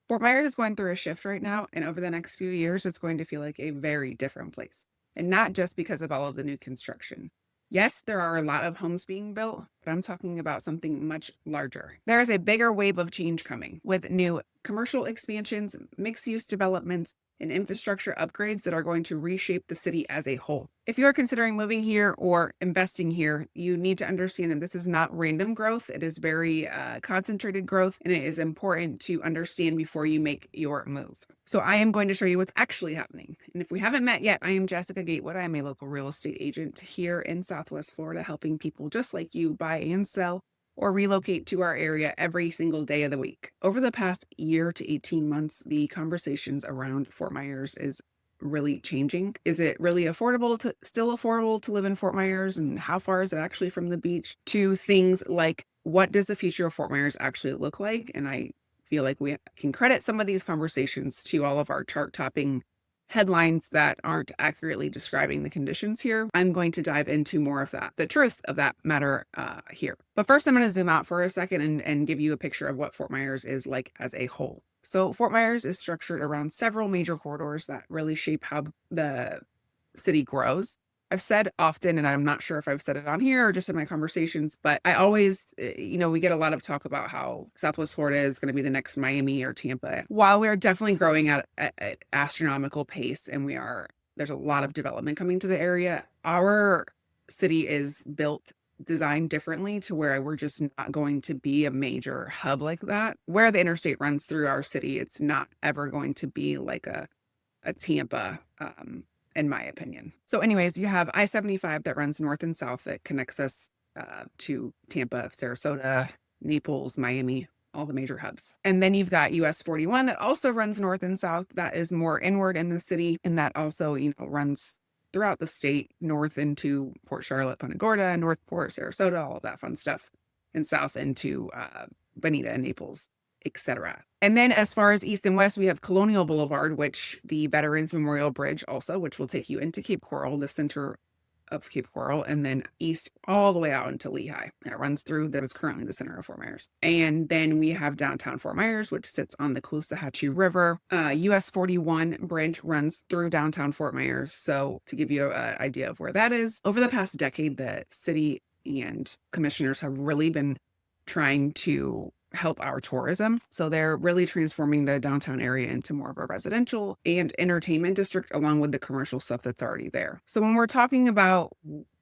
Fort Myers is going through a shift right now, and over the next few years, it's going to feel like a very different place. And not just because of all of the new construction. Yes, there are a lot of homes being built, but I'm talking about something much larger. There is a bigger wave of change coming with new commercial expansions, mixed use developments, and infrastructure upgrades that are going to reshape the city as a whole. If you are considering moving here or investing here, you need to understand that this is not random growth. It is very concentrated growth, and it is important to understand before you make your move. So I am going to show you what's actually happening. And if we haven't met yet, I am Jessica Gatewood. I am a local real estate agent here in Southwest Florida, helping people just like you buy and sell or relocate to our area every single day of the week. Over the past year to 18 months, the conversations around Fort Myers is really changing. Is it really still affordable to live in Fort Myers? And how far is it actually from the beach? To things like, what does the future of Fort Myers actually look like? And I feel like we can credit some of these conversations to all of our chart topping headlines that aren't accurately describing the conditions here. I'm going to dive into more of that, the truth of that matter here. But first, I'm going to zoom out for a second and give you a picture of what Fort Myers is like as a whole. So Fort Myers is structured around several major corridors that really shape how the city grows. I've said often, and I'm not sure if I've said it on here or just in my conversations, but I always, we get a lot of talk about how Southwest Florida is going to be the next Miami or Tampa. While we are definitely growing at an astronomical pace, and there's a lot of development coming to the area, our city is designed differently to where we're just not going to be a major hub like that. Where the interstate runs through our city, it's not ever going to be like a Tampa, in my opinion. So anyways, you have I-75 that runs north and south that connects us to Tampa, Sarasota, Naples, Miami, all the major hubs. And then you've got US 41 that also runs north and south, that is more inward in the city, and that also, runs throughout the state, north into Port Charlotte, Punta Gorda, North Port, Sarasota, all of that fun stuff, and south into Bonita and Naples, etc. And then as far as east and west, we have Colonial Boulevard, which the Veterans Memorial Bridge also, which will take you into Cape Coral, the center of Cape Coral, and then east all the way out into Lehigh. That runs through, that is currently the center of Fort Myers. And then we have downtown Fort Myers, which sits on the Caloosahatchee River. US 41 bridge runs through downtown Fort Myers. So to give you an idea of where that is, over the past decade, the city and commissioners have really been trying to help our tourism. So they're really transforming the downtown area into more of a residential and entertainment district, along with the commercial stuff that's already there. So when we're talking about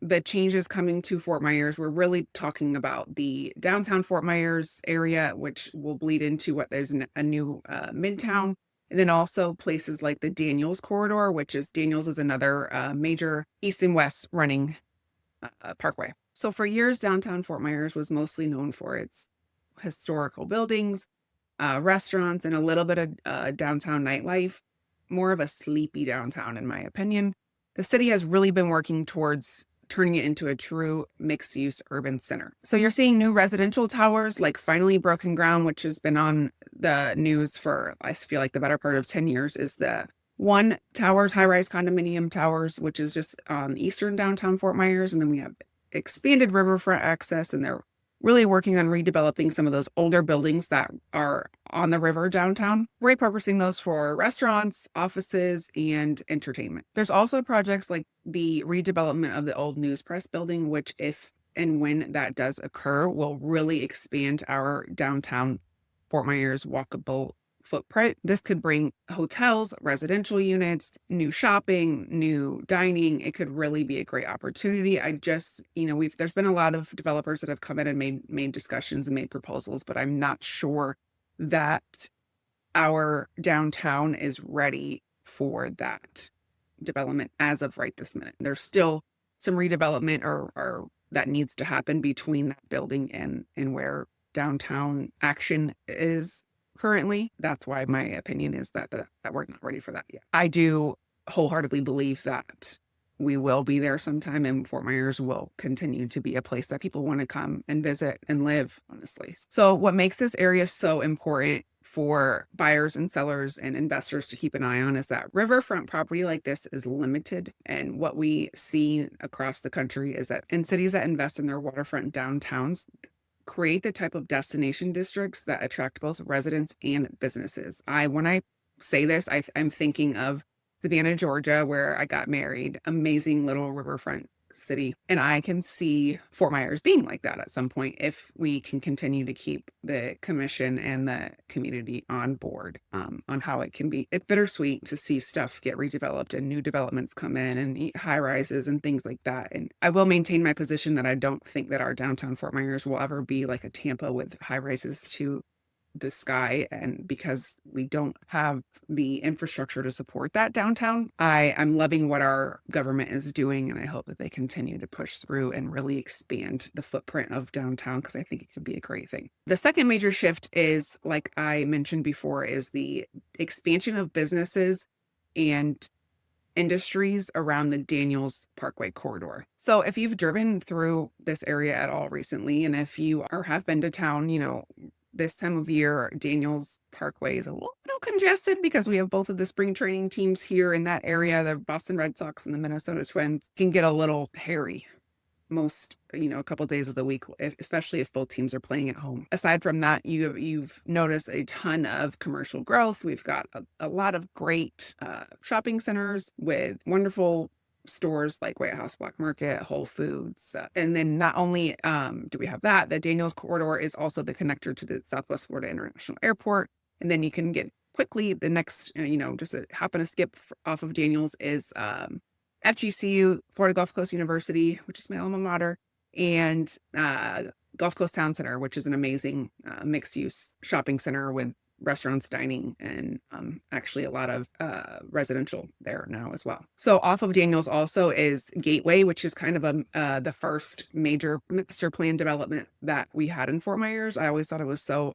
the changes coming to Fort Myers, we're really talking about the downtown Fort Myers area, which will bleed into what is a new Midtown. And then also places like the Daniels corridor, Daniels is another major east and west running parkway. So for years, downtown Fort Myers was mostly known for its historical buildings, restaurants, and a little bit of downtown nightlife, more of a sleepy downtown, in my opinion. The city has really been working towards turning it into a true mixed-use urban center. So you're seeing new residential towers, like finally broken ground, which has been on the news for, I feel like, the better part of 10 years, is the One Towers, high-rise condominium towers, which is just on eastern downtown Fort Myers. And then we have expanded riverfront access, and they're really working on redeveloping some of those older buildings that are on the river downtown, repurposing those for restaurants, offices, and entertainment. There's also projects like the redevelopment of the old News Press building, which, if and when that does occur, will really expand our downtown Fort Myers walkable footprint. This could bring hotels, residential units, new shopping, new dining. It could really be a great opportunity. There's been a lot of developers that have come in and made discussions and made proposals, but I'm not sure that our downtown is ready for that development as of right this minute. There's still some redevelopment or that needs to happen between that building and where downtown action is currently. That's why my opinion is that we're not ready for that yet. I do wholeheartedly believe that we will be there sometime, and Fort Myers will continue to be a place that people want to come and visit and live, honestly. So what makes this area so important for buyers and sellers and investors to keep an eye on is that riverfront property like this is limited. And what we see across the country is that in cities that invest in their waterfront downtowns, create the type of destination districts that attract both residents and businesses. When I say this, I'm thinking of Savannah, Georgia, where I got married, amazing little riverfront city. And I can see Fort Myers being like that at some point if we can continue to keep the commission and the community on board on how it can be. It's bittersweet to see stuff get redeveloped and new developments come in and high rises and things like that. And I will maintain my position that I don't think that our downtown Fort Myers will ever be like a Tampa with high rises to the sky, and because we don't have the infrastructure to support that downtown, I'm loving what our government is doing, and I hope that they continue to push through and really expand the footprint of downtown, because I think it could be a great thing. The second major shift is, like I mentioned before, is the expansion of businesses and industries around the Daniels Parkway corridor. So if you've driven through this area at all recently, and if you have been to town, this time of year, Daniels Parkway is a little congested because we have both of the spring training teams here in that area. The Boston Red Sox and the Minnesota Twins can get a little hairy most, a couple of days of the week, especially if both teams are playing at home. Aside from that, you've noticed a ton of commercial growth. We've got a lot of great shopping centers with wonderful stores like White House Black Market, Whole Foods. And then not only do we have that, the Daniels corridor is also the connector to the Southwest Florida International Airport. And then you can get quickly the next, just a happen to skip off of Daniels is FGCU, Florida Gulf Coast University, which is my alma mater, and Gulf Coast Town Center, which is an amazing mixed-use shopping center with restaurants, dining, and actually a lot of residential there now as well. So off of Daniels also is Gateway, which is kind of the first major master plan development that we had in Fort Myers. I always thought it was so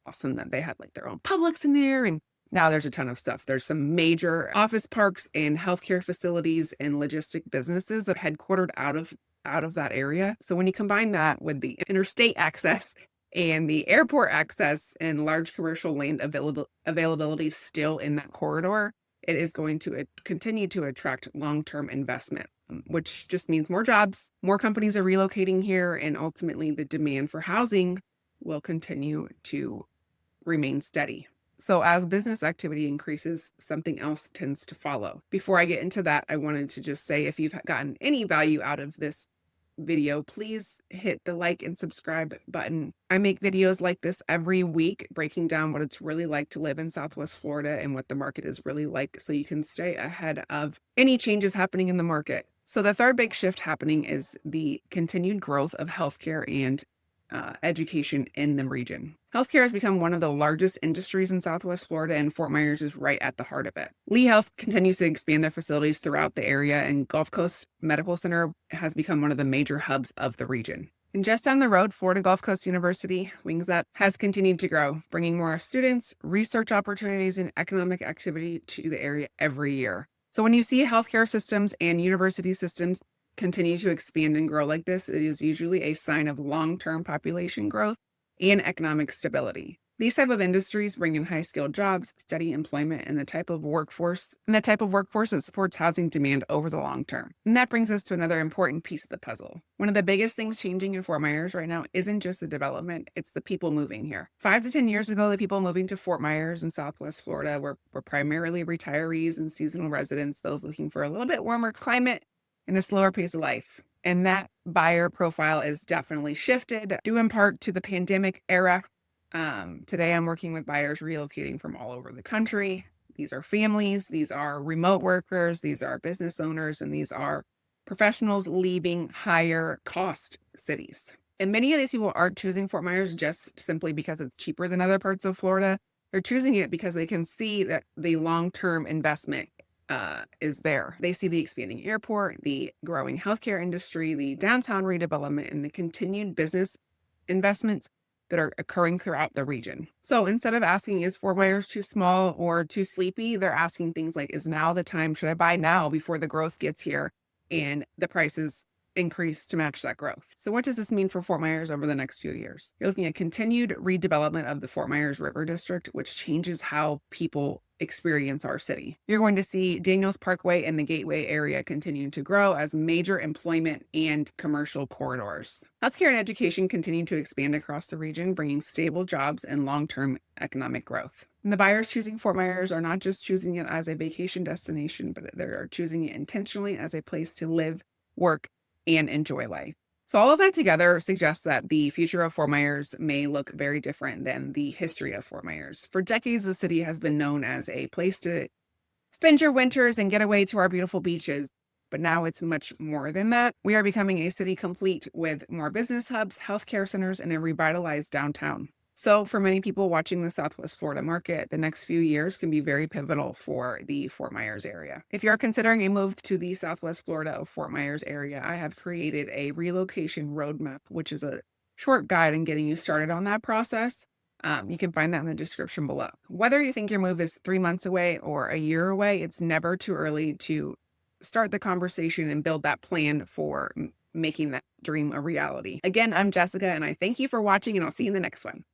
awesome that they had like their own Publix in there, and now there's a ton of stuff. There's some major office parks and healthcare facilities and logistic businesses that are headquartered out of that area. So when you combine that with the interstate access and the airport access and large commercial land availability still in that corridor, it is going to continue to attract long-term investment, which just means more jobs, more companies are relocating here, and ultimately the demand for housing will continue to remain steady. So as business activity increases, something else tends to follow. Before I get into that, I wanted to just say, if you've gotten any value out of this video, please hit the like and subscribe button. I make videos like this every week, breaking down what it's really like to live in Southwest Florida and what the market is really like, so you can stay ahead of any changes happening in the market. So the third big shift happening is the continued growth of healthcare and education in the region. Healthcare has become one of the largest industries in Southwest Florida, and Fort Myers is right at the heart of it. Lee Health continues to expand their facilities throughout the area, and Gulf Coast Medical Center has become one of the major hubs of the region. And just down the road, Florida Gulf Coast University, Wings Up, has continued to grow, bringing more students, research opportunities, and economic activity to the area every year. So when you see healthcare systems and university systems continue to expand and grow like this, it is usually a sign of long-term population growth and economic stability. These type of industries bring in high-skilled jobs, steady employment, and the type of workforce that supports housing demand over the long term. And that brings us to another important piece of the puzzle. One of the biggest things changing in Fort Myers right now isn't just the development, it's the people moving here. 5 to 10 years ago, the people moving to Fort Myers and Southwest Florida were primarily retirees and seasonal residents, those looking for a little bit warmer climate and a slower pace of life. And that buyer profile is definitely shifted, due in part to the pandemic era. Today, I'm working with buyers relocating from all over the country. These are families, these are remote workers, these are business owners, and these are professionals leaving higher cost cities. And many of these people aren't choosing Fort Myers just simply because it's cheaper than other parts of Florida. They're choosing it because they can see that the long-term investment is there. They see the expanding airport, the growing healthcare industry, the downtown redevelopment, and the continued business investments that are occurring throughout the region. So instead of asking, is Fort Myers too small or too sleepy, they're asking things like, is now the time? Should I buy now before the growth gets here and the prices increase to match that growth? So what does this mean for Fort Myers over the next few years? You're looking at continued redevelopment of the Fort Myers River District, which changes how people experience our city. You're going to see Daniels Parkway and the Gateway area continuing to grow as major employment and commercial corridors. Healthcare and education continue to expand across the region, bringing stable jobs and long-term economic growth. And the buyers choosing Fort Myers are not just choosing it as a vacation destination, but they are choosing it intentionally as a place to live, work, and enjoy life. So all of that together suggests that the future of Fort Myers may look very different than the history of Fort Myers. For decades, the city has been known as a place to spend your winters and get away to our beautiful beaches. But now it's much more than that. We are becoming a city complete with more business hubs, healthcare centers, and a revitalized downtown. So for many people watching the Southwest Florida market, the next few years can be very pivotal for the Fort Myers area. If you're considering a move to the Southwest Florida or Fort Myers area, I have created a relocation roadmap, which is a short guide in getting you started on that process. You can find that in the description below. Whether you think your move is 3 months away or a year away, it's never too early to start the conversation and build that plan for making that dream a reality. Again, I'm Jessica, and I thank you for watching, and I'll see you in the next one.